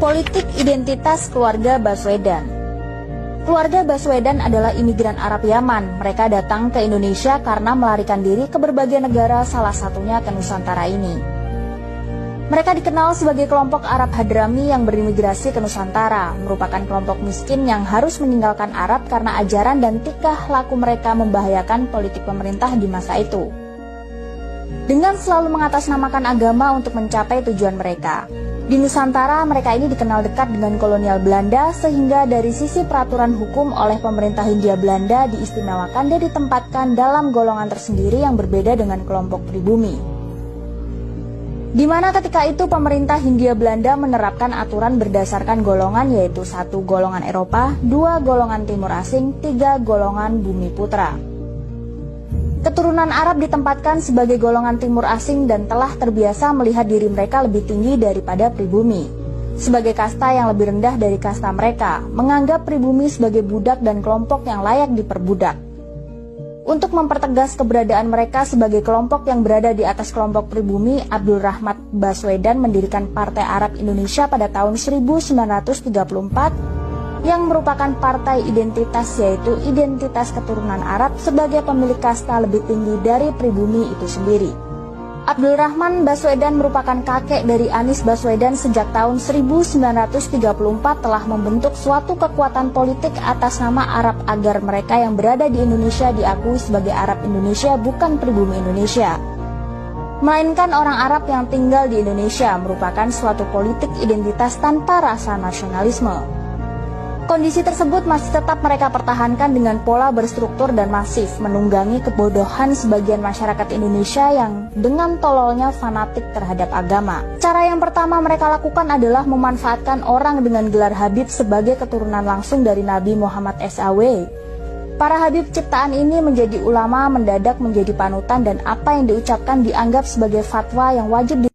Politik identitas keluarga Baswedan. Keluarga Baswedan adalah imigran Arab Yaman. Mereka datang ke Indonesia karena melarikan diri ke berbagai negara, salah satunya ke Nusantara ini. Mereka dikenal sebagai kelompok Arab Hadrami yang berimigrasi ke Nusantara, merupakan kelompok miskin yang harus meninggalkan Arab karena ajaran dan tingkah laku mereka membahayakan politik pemerintah di masa itu. Dengan selalu mengatasnamakan agama untuk mencapai tujuan mereka. Di Nusantara, mereka ini dikenal dekat dengan kolonial Belanda sehingga dari sisi peraturan hukum oleh pemerintah Hindia Belanda diistimewakan dan ditempatkan dalam golongan tersendiri yang berbeda dengan kelompok pribumi. Di mana ketika itu pemerintah Hindia Belanda menerapkan aturan berdasarkan golongan, yaitu 1 golongan Eropa, 2 golongan Timur Asing, 3 golongan Bumi Putra. Keturunan Arab ditempatkan sebagai golongan Timur Asing dan telah terbiasa melihat diri mereka lebih tinggi daripada pribumi. Sebagai kasta yang lebih rendah dari kasta mereka, menganggap pribumi sebagai budak dan kelompok yang layak diperbudak. Untuk mempertegas keberadaan mereka sebagai kelompok yang berada di atas kelompok pribumi, Abdul Rahmat Baswedan mendirikan Partai Arab Indonesia pada tahun 1934 yang merupakan partai identitas, yaitu identitas keturunan Arab sebagai pemilik kasta lebih tinggi dari pribumi itu sendiri. Abdul Rahman Baswedan merupakan kakek dari Anies Baswedan. Sejak tahun 1934 telah membentuk suatu kekuatan politik atas nama Arab agar mereka yang berada di Indonesia diakui sebagai Arab Indonesia, bukan pribumi Indonesia, melainkan orang Arab yang tinggal di Indonesia, merupakan suatu politik identitas tanpa rasa nasionalisme. Kondisi tersebut masih tetap mereka pertahankan dengan pola berstruktur dan masif, menunggangi kebodohan sebagian masyarakat Indonesia yang dengan tololnya fanatik terhadap agama. Cara yang pertama mereka lakukan adalah memanfaatkan orang dengan gelar Habib sebagai keturunan langsung dari Nabi Muhammad SAW. Para Habib ciptaan ini menjadi ulama mendadak menjadi panutan dan apa yang diucapkan dianggap sebagai fatwa yang wajib